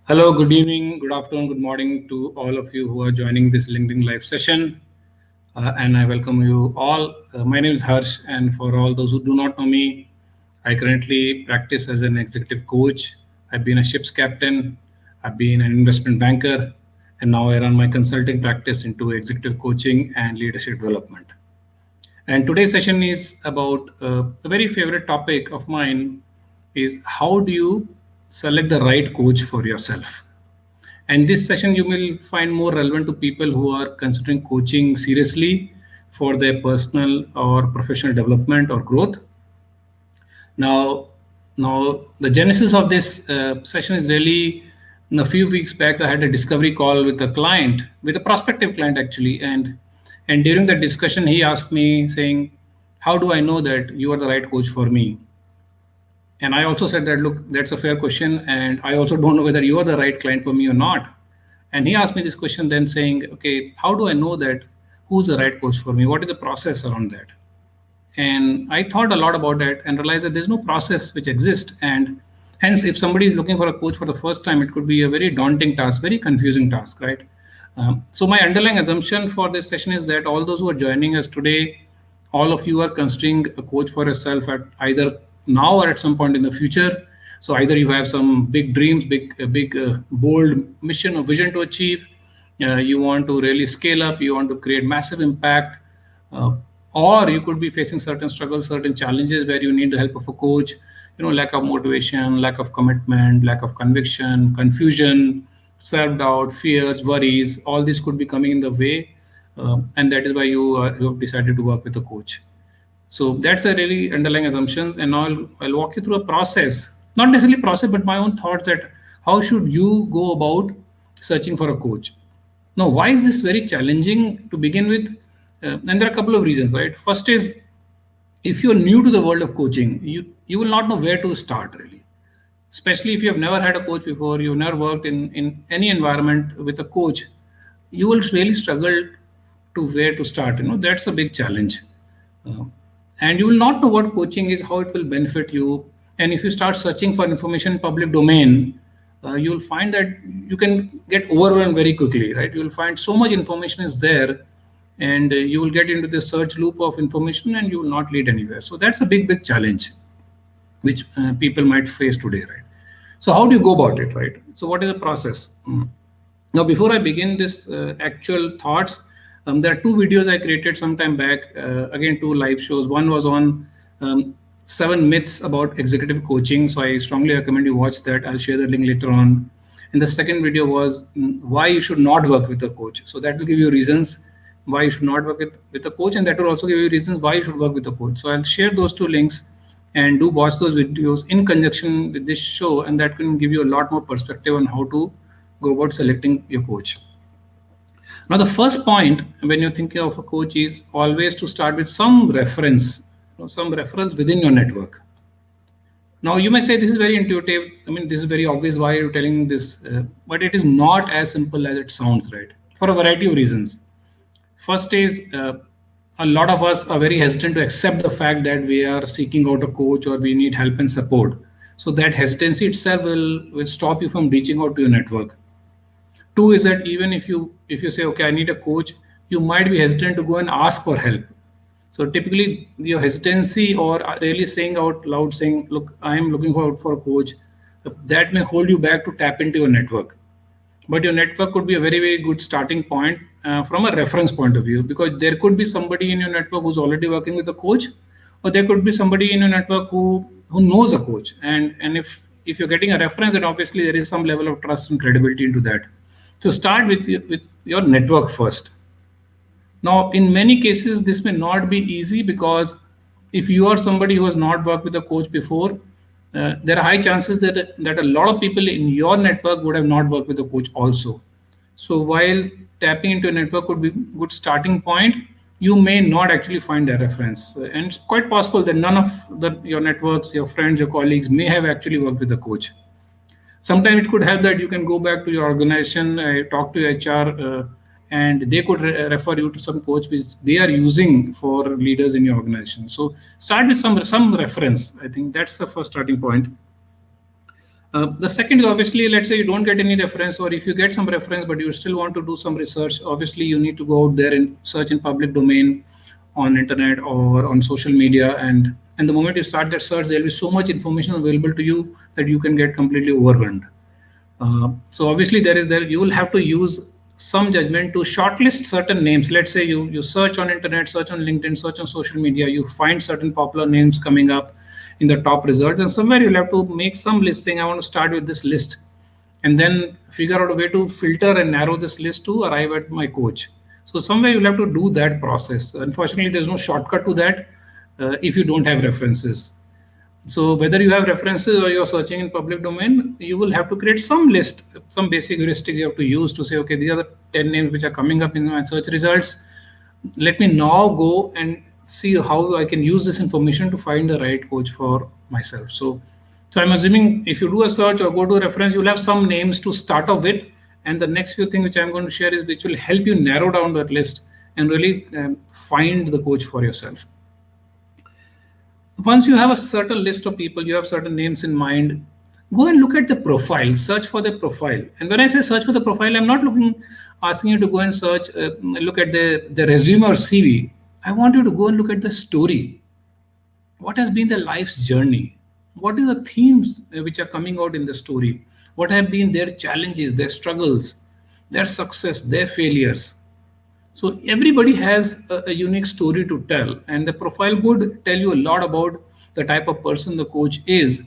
Hello, good evening, good afternoon, good morning to all of you who are joining this LinkedIn live session. And I welcome you all. My name is Harsh, and for all those who do not know me, I currently practice as an executive coach. I've been a ship's captain, I've been an investment banker, and now I run my consulting practice into executive coaching and leadership development. And today's session is about a very favorite topic of mine is how do you select the right coach for yourself? And this session you will find more relevant to people who are considering coaching seriously for their personal or professional development or growth. Now, now the genesis of this session is really a few weeks back. I had a discovery call with a client, with a prospective client actually, and during the discussion he asked me saying, "How do I know that you are the right coach for me?" And I also said that, look, that's a fair question. And I also don't know whether you are the right client for me or not. And he asked me this question then saying, okay, how do I know that who's the right coach for me? What is the process around that? And I thought a lot about that and realized that there's no process which exists. And hence, if somebody is looking for a coach for the first time, it could be a very daunting task, very confusing task, right? So my underlying assumption for this session is that all those who are joining us today, all of you are considering a coach for yourself at either now or at some point in the future. So either you have some big dreams, bold mission or vision to achieve. You want to really scale up. You want to create massive impact, uh, or you could be facing certain struggles, certain challenges where you need the help of a coach. Lack of motivation, lack of commitment, lack of conviction, confusion, self-doubt, fears, worries. All this could be coming in the way, and that is why you have decided to work with a coach. So that's a really underlying assumptions. And now I'll walk you through a process, not necessarily process, but my own thoughts that how should you go about searching for a coach. Now, why is this very challenging to begin with? And there are a couple of reasons, right? First is if you're new to the world of coaching, you will not know where to start really. Especially if you have never had a coach before, you've never worked in any environment with a coach, you will really struggle to where to start. That's a big challenge. Uh, and you will not know what coaching is, how it will benefit you. And if you start searching for information in public domain, you'll find that you can get overwhelmed very quickly, right? You'll find so much information is there, and you will get into this search loop of information, and you will not lead anywhere. So that's a big challenge which people might face today, right? So how do you go about it, right? So what is the process? Now, before I begin this actual thoughts, there are two videos I created some time back. Again, two live shows. One was on 7 myths about executive coaching. So I strongly recommend you watch that. I'll share the link later on. And the second video was why you should not work with a coach. So that will give you reasons why you should not work with a coach, and that will also give you reasons why you should work with a coach. So I'll share those two links, and do watch those videos in conjunction with this show, and that can give you a lot more perspective on how to go about selecting your coach. Now, the first point when you're thinking of a coach is always to start with some reference, some referrals within your network. Now, you may say this is very intuitive. I mean, this is very obvious why you're telling this, but it is not as simple as it sounds, right? For a variety of reasons. First is a lot of us are very hesitant to accept the fact that we are seeking out a coach or we need help and support. So that hesitancy itself will stop you from reaching out to your network. Two is that even if you say, okay, I need a coach, you might be hesitant to go and ask for help. So typically your hesitancy or really saying out loud saying, look, I am looking for a coach, that may hold you back to tap into your network. But your network could be a very good starting point from a reference point of view, because there could be somebody in your network who's already working with a coach, or there could be somebody in your network who knows a coach. And if you're getting a reference, then obviously there is some level of trust and credibility into that. So start with your network first. Now, in many cases, this may not be easy, because if you are somebody who has not worked with a coach before, there are high chances that a lot of people in your network would have not worked with a coach also. So while tapping into a network could be a good starting point, you may not actually find a reference. And it's quite possible that none of your networks, your friends, your colleagues may have actually worked with a coach. Sometimes it could help that you can go back to your organization, talk to your HR, and they could refer you to some coach which they are using for leaders in your organization. So start with some reference. I think that's the first starting point. The second is obviously, let's say you don't get any reference, or if you get some reference but you still want to do some research, obviously you need to go out there and search in public domain on internet or on social media. And the moment you start that search, there'll be so much information available to you that you can get completely overwhelmed. So obviously there you will have to use some judgment to shortlist certain names. Let's say you search on internet, search on LinkedIn, search on social media, you find certain popular names coming up in the top results, and somewhere you'll have to make some list saying I want to start with this list, and then figure out a way to filter and narrow this list to arrive at my coach. So somewhere you'll have to do that process. Unfortunately, there's no shortcut to that if you don't have references. So whether you have references or you're searching in public domain, you will have to create some list, some basic heuristics you have to use to say, okay, these are the 10 names which are coming up in my search results. Let me now go and see how I can use this information to find the right coach for myself. So I'm assuming if you do a search or go to a reference, you'll have some names to start off with. And the next few things which I'm going to share is which will help you narrow down that list and really find the coach for yourself. Once you have a certain list of people, you have certain names in mind, go and look at the profile, search for the profile. And when I say search for the profile, I'm not asking you to go and search, look at the resume or CV. I want you to go and look at the story. What has been their life's journey? What are the themes which are coming out in the story? What have been their challenges, their struggles, their success, their failures? So everybody has a unique story to tell, and the profile would tell you a lot about the type of person the coach is,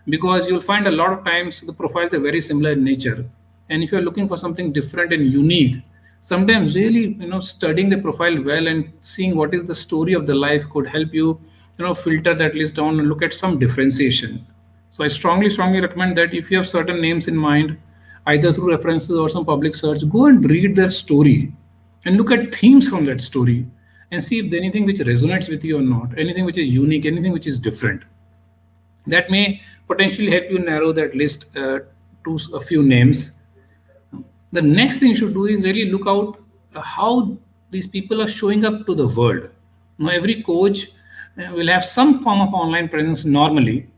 because you'll find a lot of times the profiles are very similar in nature. And if you're looking for something different and unique, sometimes really studying the profile well and seeing what is the story of the life could help you filter that list down and look at some differentiation. So I strongly recommend that if you have certain names in mind, either through references or some public search, go and read their story and look at themes from that story and see if there's anything which resonates with you or not, anything which is unique, anything which is different. That may potentially help you narrow that list to a few names. The next thing you should do is really look out how these people are showing up to the world. Now, every coach will have some form of online presence normally,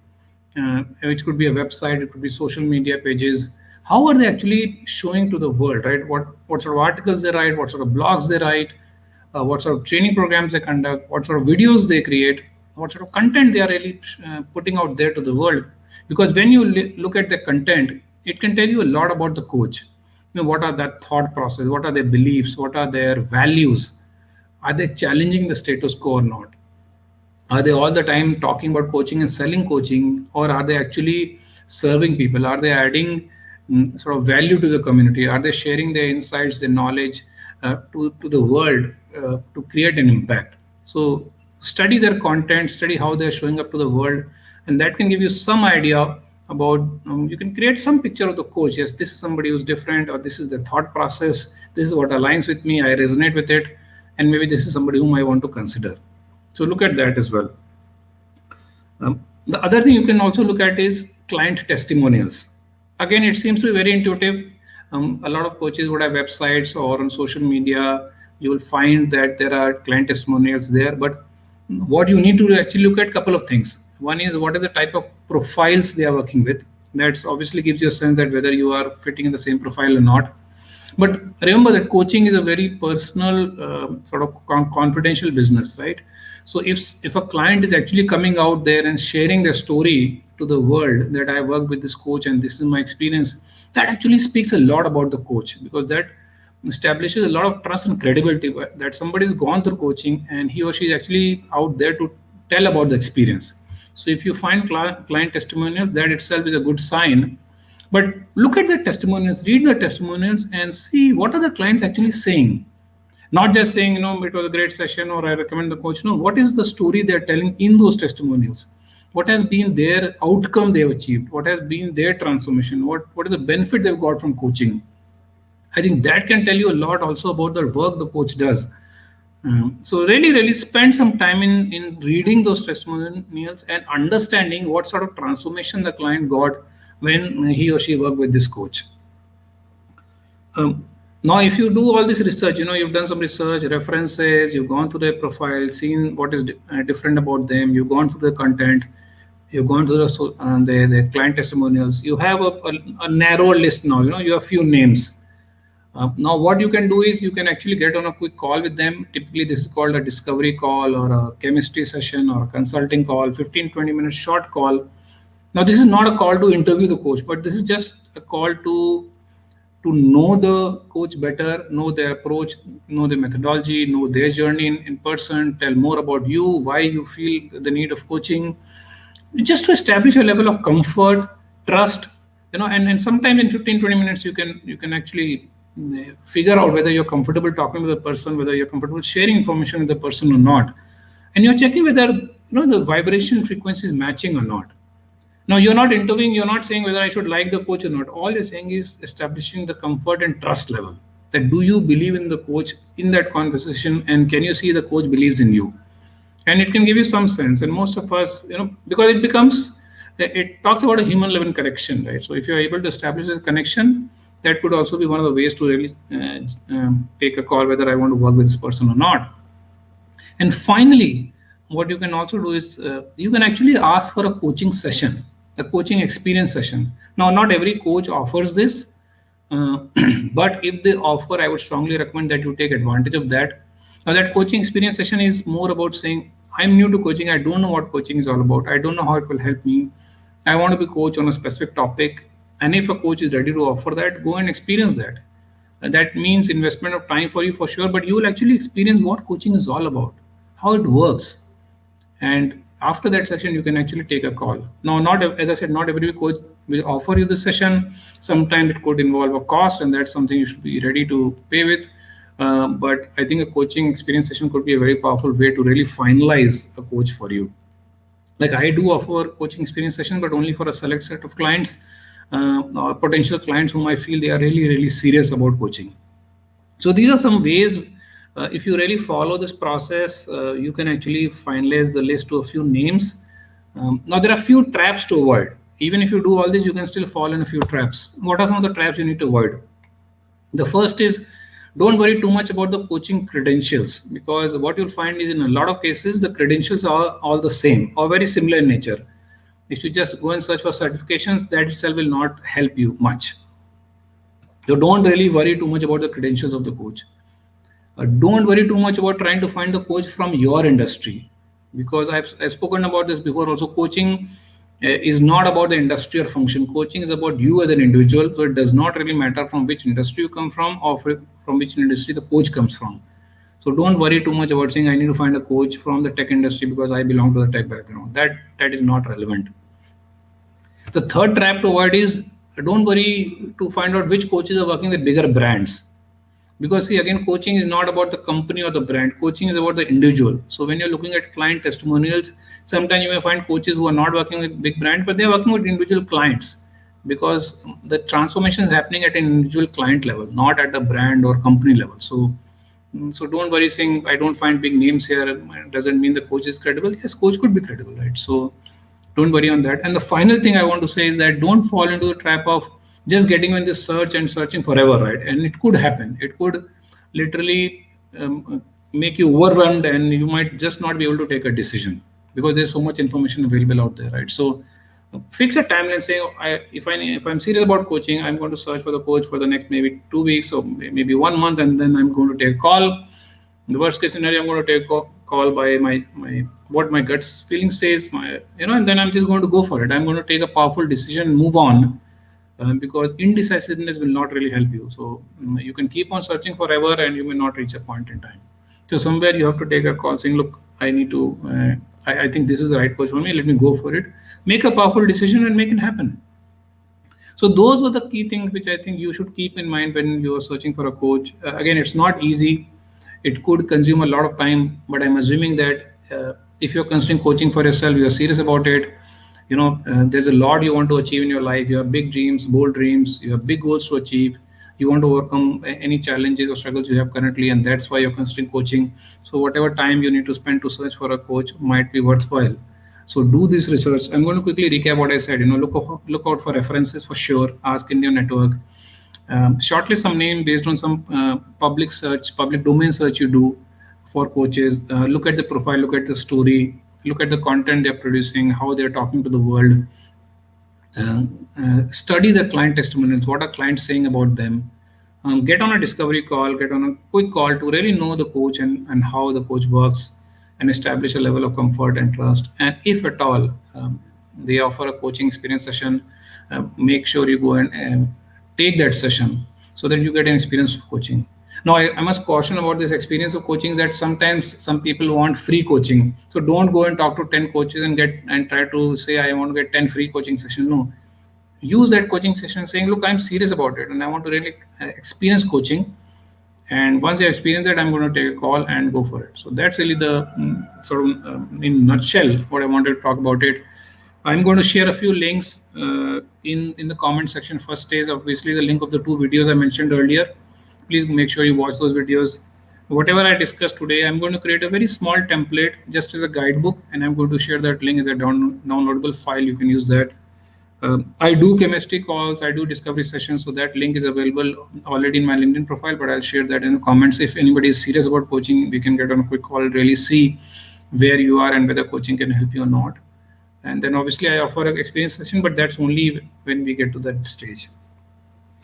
which could be a website, it could be social media pages. How are they actually showing to the world, right? What sort of articles they write, what sort of blogs they write, what sort of training programs they conduct, what sort of videos they create, what sort of content they are really putting out there to the world. Because when you look at the content, it can tell you a lot about the coach. What are their thought process, what are their beliefs, what are their values? Are they challenging the status quo or not? Are they all the time talking about coaching and selling coaching, or are they actually serving people? Are they adding sort of value to the community? Are they sharing their insights, their knowledge to the world to create an impact? So study their content, study how they're showing up to the world, and that can give you some idea about, you can create some picture of the coach. Yes, this is somebody who's different, or this is the thought process, this is what aligns with me, I resonate with it, and maybe this is somebody whom I want to consider. So look at that as well. The other thing you can also look at is client testimonials. Again, it seems to be very intuitive. A lot of coaches would have websites, or on social media, you will find that there are client testimonials there. But what you need to actually look at a couple of things. One is, what is the type of profiles they are working with. That obviously gives you a sense that whether you are fitting in the same profile or not. But remember that coaching is a very personal, sort of confidential business, right? So if a client is actually coming out there and sharing their story to the world that I work with this coach and this is my experience, that actually speaks a lot about the coach, because that establishes a lot of trust and credibility that somebody's gone through coaching and he or she is actually out there to tell about the experience. So if you find client testimonials, that itself is a good sign. But look at the testimonials, read the testimonials, and see what are the clients actually saying. Not just saying, it was a great session, or I recommend the coach. No, what is the story they're telling in those testimonials? What has been their outcome they've achieved? What has been their transformation? What is the benefit they've got from coaching? I think that can tell you a lot also about the work the coach does. So really spend some time in reading those testimonials and understanding what sort of transformation the client got when he or she worked with this coach. Now, if you do all this research, you've done some research, references, you've gone through their profile, seen what is different about them, you've gone through the content, You've gone through the client testimonials. You have a narrower list now. You have few names. Now, what you can do is you can actually get on a quick call with them. Typically, this is called a discovery call or a chemistry session or a consulting call, 15-20 minute short call. Now, this is not a call to interview the coach, but this is just a call to know the coach better, know their approach, know the methodology, know their journey in person, tell more about you, why you feel the need of coaching, just to establish a level of comfort, trust, and sometime in 15-20 minutes you can actually figure out whether you're comfortable talking with the person, whether you're comfortable sharing information with the person or not, and you're checking whether the vibration frequency is matching or not. Now, you're not interviewing, you're not saying whether I should like the coach or not. All you're saying is establishing the comfort and trust level, that do you believe in the coach in that conversation, and can you see the coach believes in you? And it can give you some sense. And most of us, because it talks about a human level connection, right? So if you're able to establish a connection, that could also be one of the ways to really take a call whether I want to work with this person or not. And finally, what you can also do is you can actually ask for a coaching session, a coaching experience session. Now, not every coach offers this, but if they offer, I would strongly recommend that you take advantage of that. Now, that coaching experience session is more about saying, I'm new to coaching. I don't know what coaching is all about. I don't know how it will help me. I want to be coached on a specific topic. And if a coach is ready to offer that, go and experience that. That means investment of time for you for sure, but you will actually experience what coaching is all about, how it works. And after that session, you can actually take a call. Now, as I said, not every coach will offer you the session. Sometimes it could involve a cost, and that's something you should be ready to pay with. But I think a coaching experience session could be a very powerful way to really finalize a coach for you. Like I do offer coaching experience session, but only for a select set of clients or potential clients whom I feel they are really, really serious about coaching. So these are some ways. If you really follow this process, you can actually finalize the list to a few names. Now, there are a few traps to avoid. Even if you do all this, you can still fall in a few traps. What are some of the traps you need to avoid? The first is, don't worry too much about the coaching credentials, because what you'll find is in a lot of cases, the credentials are all the same or very similar in nature. If you just go and search for certifications, that itself will not help you much. So don't really worry too much about the credentials of the coach. Don't worry too much about trying to find the coach from your industry, because I've spoken about this before also. Coaching is not about the industry or function. Coaching is about you as an individual. So it does not really matter from which industry you come from or from which industry the coach comes from. So don't worry too much about saying I need to find a coach from the tech industry because I belong to the tech background. That is not relevant. The third trap to avoid is, don't worry to find out which coaches are working with bigger brands. Because see, again, coaching is not about the company or the brand. Coaching is about the individual. So when you're looking at client testimonials, sometimes you may find coaches who are not working with big brands, but they're working with individual clients, because the transformation is happening at an individual client level, not at the brand or company level. So don't worry saying I don't find big names here. It doesn't mean the coach is credible. Yes, coach could be credible, right? So don't worry on that. And the final thing I want to say is that don't fall into the trap of just getting in this search and searching forever, right? And it could happen. It could literally make you overwhelmed, and you might just not be able to take a decision because there's so much information available out there, right? So fix a timeline saying, if I'm serious about coaching, I'm going to search for the coach for the next maybe 2 weeks or maybe 1 month, and then I'm going to take a call. In the worst case scenario, I'm going to take a call by my what my gut feeling says, and then I'm just going to go for it. I'm going to take a powerful decision and move on. Because indecisiveness will not really help you. So you can keep on searching forever and you may not reach a point in time. So somewhere you have to take a call saying, look, I need to, I think this is the right coach for me. Let me go for it. Make a powerful decision and make it happen. So those were the key things which I think you should keep in mind when you are searching for a coach. Again, it's not easy. It could consume a lot of time, but I'm assuming that if you're considering coaching for yourself, you're serious about it. There's a lot you want to achieve in your life. You have big dreams, bold dreams. You have big goals to achieve. You want to overcome any challenges or struggles you have currently, and that's why you're considering coaching. So whatever time you need to spend to search for a coach might be worthwhile. So do this research. I'm going to quickly recap what I said. Look out for references for sure. Ask in your network. Shortlist some name based on some public domain search you do for coaches. Look at the profile. Look at the story. look at the content they're producing, how they're talking to the world. Study the client testimonials. What are clients saying about them? Get on a discovery call, get on a quick call to really know the coach and how the coach works, and establish a level of comfort and trust. And if at all they offer a coaching experience session, make sure you go and take that session so that you get an experience of coaching. Now, I must caution about this experience of coaching, that sometimes some people want free coaching. So don't go and talk to 10 coaches and try to say, I want to get 10 free coaching sessions. No, use that coaching session saying, look, I'm serious about it and I want to really experience coaching. And once I experience it, I'm going to take a call and go for it. So that's really the sort of in nutshell what I wanted to talk about it. I'm going to share a few links in the comment section. First is obviously the link of the 2 videos I mentioned earlier. Please make sure you watch those videos. Whatever I discussed today, I'm going to create a very small template just as a guidebook, and I'm going to share that link as a downloadable file. You can use that. I do chemistry calls, I do discovery sessions, so that link is available already in my LinkedIn profile, but I'll share that in the comments. If anybody is serious about coaching, we can get on a quick call, really see where you are and whether coaching can help you or not. And then obviously I offer an experience session, but that's only when we get to that stage.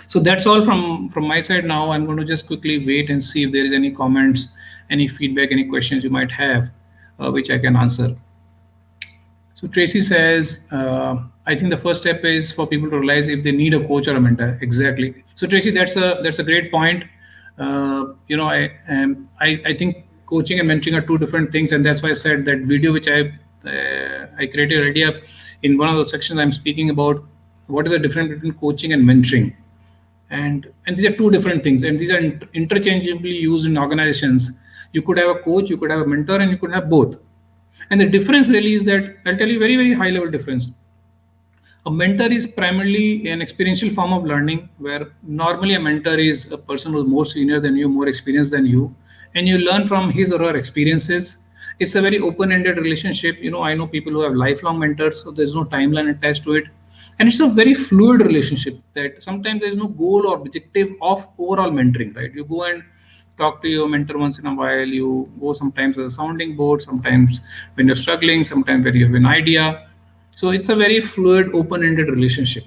So that's all from my side. Now I'm going to just quickly wait and see if there is any comments, any feedback, any questions you might have, which I can answer. So Tracy says, I think the first step is for people to realize if they need a coach or a mentor. Exactly. So Tracy, that's a great point. I think coaching and mentoring are 2 different things, and that's why I said that video which I created already up in one of those sections. I'm speaking about what is the difference between coaching and mentoring, and these are 2 different things, and these are interchangeably used in organizations. You could have a coach, you could have a mentor, and you could have both. And the difference really is that I'll tell you very, very high level difference. A mentor is primarily an experiential form of learning, where normally a mentor is a person who's more senior than you, more experienced than you, and you learn from his or her experiences. It's a very open-ended relationship. I know people who have lifelong mentors, so there's no timeline attached to it. And it's a very fluid relationship that sometimes there's no goal or objective of overall mentoring, right? You go and talk to your mentor once in a while. You go sometimes as a sounding board, sometimes when you're struggling, sometimes when you have an idea. So it's a very fluid, open-ended relationship.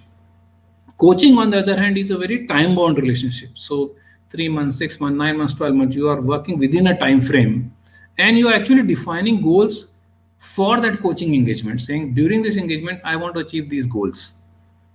Coaching, on the other hand, is a very time-bound relationship. So 3 months, 6 months, 9 months, 12 months, you are working within a time frame, and you are actually defining goals for that coaching engagement, saying during this engagement, I want to achieve these goals.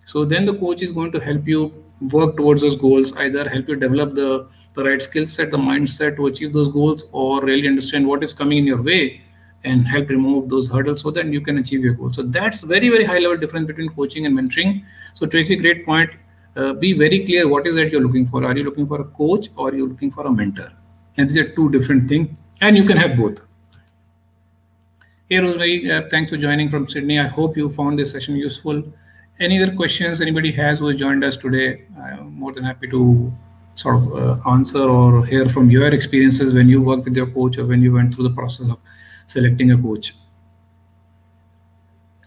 So then the coach is going to help you work towards those goals, either help you develop the right skill set, the mindset to achieve those goals, or really understand what is coming in your way and help remove those hurdles so that you can achieve your goals. So that's very, very high level difference between coaching and mentoring. So Tracy, great point. Be very clear what is that you're looking for. Are you looking for a coach or are you looking for a mentor? And these are 2 different things, and you can have both. Hey Rosemary, thanks for joining from Sydney. I hope you found this session useful. Any other questions anybody has who has joined us today? I'm more than happy to sort of answer or hear from your experiences when you worked with your coach or when you went through the process of selecting a coach.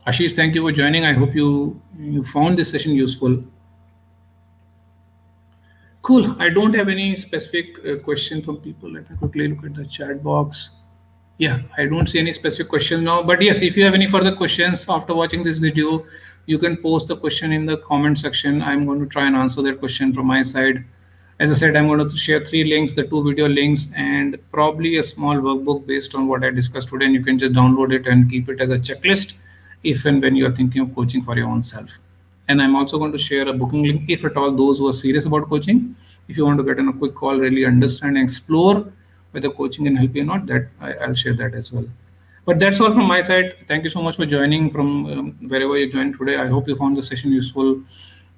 Ashish, thank you for joining. I hope you found this session useful. Cool. I don't have any specific question from people. Let me quickly look at the chat box. Yeah, I don't see any specific questions now, but yes, if you have any further questions after watching this video, you can post the question in the comment section. I'm going to try and answer that question from my side. As I said, I'm going to share 3 links, the 2 video links, and probably a small workbook based on what I discussed today, and you can just download it and keep it as a checklist if and when you're thinking of coaching for your own self. And I'm also going to share a booking link if at all those who are serious about coaching, if you want to get on a quick call, really understand and explore whether coaching can help you or not, that I'll share that as well. But that's all from my side. Thank you so much for joining from wherever you joined today. I hope you found the session useful,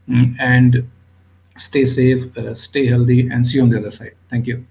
and stay safe, stay healthy, and see you on the other side. Thank you.